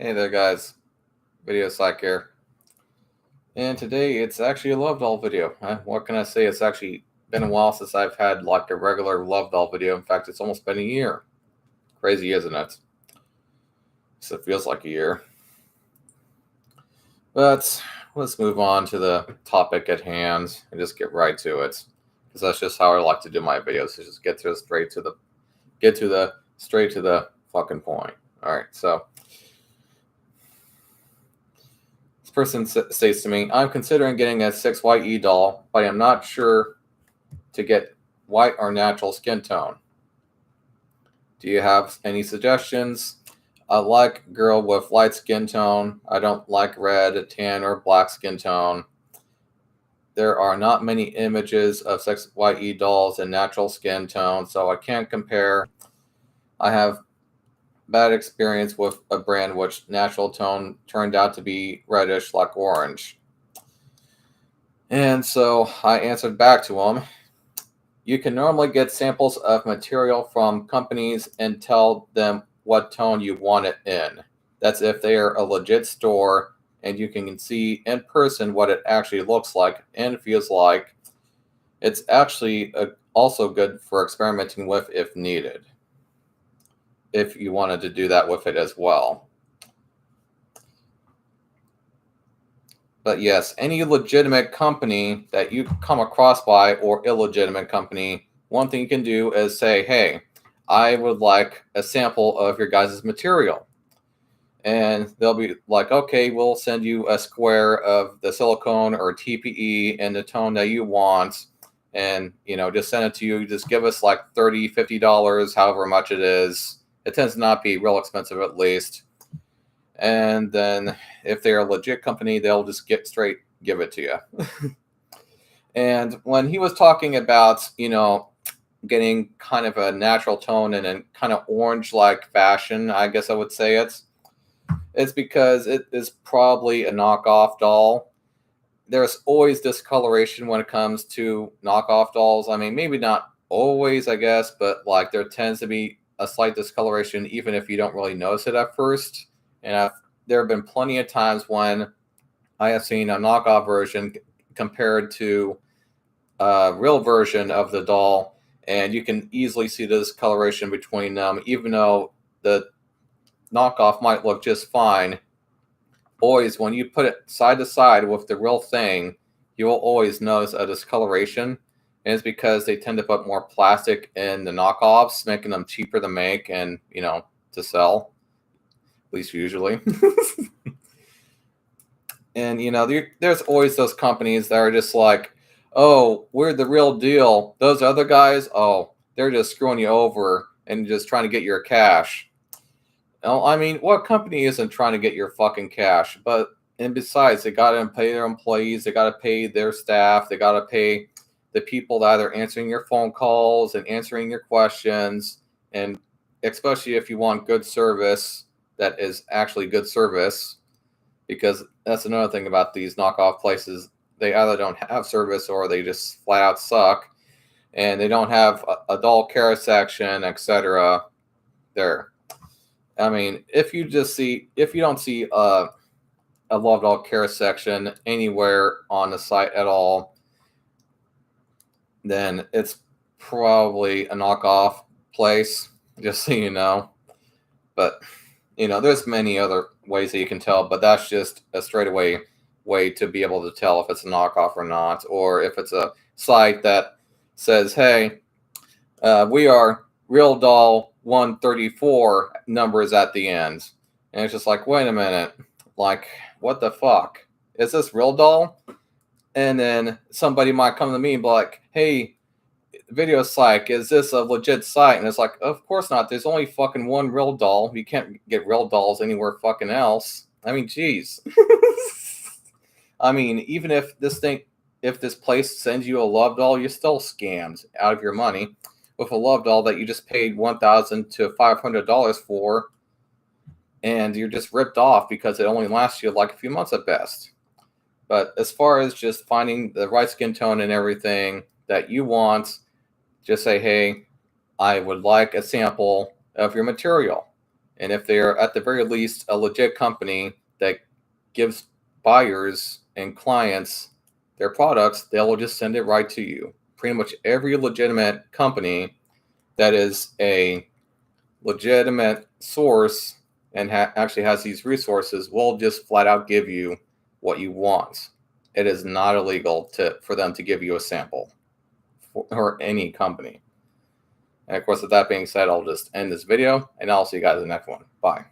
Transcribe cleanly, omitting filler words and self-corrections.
Hey there, guys. Video Psych here. And today it's actually a love doll video. What can I say? It's actually been a while since I've had like a regular love doll video. In fact, it's almost been a year. Crazy, isn't it? So it feels like a year. But let's move on to the topic at hand and just get right to it. Because that's just how I like to do my videos. To just straight to the fucking point. All right, so this person states to me, I'm considering getting a 6YE doll, but I'm not sure to get white or natural skin tone. Do you have any suggestions? I like girl with light skin tone. I don't like red, tan, or black skin tone. There are not many images of 6YE dolls in natural skin tone, so I can't compare. I have bad experience with a brand which natural tone turned out to be reddish like orange. And so I answered back to him, you can normally get samples of material from companies and tell them what tone you want it in. That's if they are a legit store and you can see in person what it actually looks like and feels like. It's actually also good for experimenting with if needed, if you wanted to do that with it as well. But yes, any legitimate company that you come across by or illegitimate company, one thing you can do is say, hey, I would like a sample of your guys' material. And they'll be like, okay, we'll send you a square of the silicone or TPE in the tone that you want. And, just send it to you. Just give us like $30, $50, however much it is. It tends to not be real expensive, at least. And then if they're a legit company, they'll just give it to you. And when he was talking about, getting kind of a natural tone and a kind of orange-like fashion, I guess I would say it's because it is probably a knockoff doll. There's always discoloration when it comes to knockoff dolls. I mean, maybe not always, I guess, but like there tends to be a slight discoloration even if you don't really notice it at first. And there have been plenty of times when I have seen a knockoff version compared to a real version of the doll, and you can easily see the discoloration between them, even though the knockoff might look just fine. Always, when you put it side to side with the real thing, you will always notice a discoloration. And it's because they tend to put more plastic in the knockoffs, making them cheaper to make and, to sell. At least usually. And, there's always those companies that are just like, oh, we're the real deal. Those other guys, oh, they're just screwing you over and just trying to get your cash. Well, I mean, what company isn't trying to get your fucking cash? And besides, they got to pay their employees, they got to pay their staff, they got to pay the people that are answering your phone calls and answering your questions. And especially if you want good service, that is actually good service, because that's another thing about these knockoff places. They either don't have service or they just flat out suck, and they don't have a doll care section, etc. There. I mean, if you don't see a love doll care section anywhere on the site at all, then it's probably a knockoff place, just so you know. But, there's many other ways that you can tell, but that's just a straightaway way to be able to tell if it's a knockoff or not, or if it's a site that says, hey, we are Real Doll 134 numbers at the end. And it's just like, wait a minute, like, what the fuck? Is this Real Doll? And then somebody might come to me and be like, hey, Video Psych, is this a legit site? And it's like, of course not. There's only fucking one real doll. You can't get real dolls anywhere fucking else. I mean, geez. I mean, even if this place sends you a love doll, you're still scammed out of your money with a love doll that you just paid $1,000 to $500 for, and you're just ripped off because it only lasts you like a few months at best. But as far as just finding the right skin tone and everything that you want, just say, hey, I would like a sample of your material. And if they're at the very least a legit company that gives buyers and clients their products, they'll just send it right to you. Pretty much every legitimate company that is a legitimate source and actually has these resources will just flat out give you what you want. It is not illegal for them to give you a sample for any company. And of course, with that being said, I'll just end this video and I'll see you guys in the next one. Bye.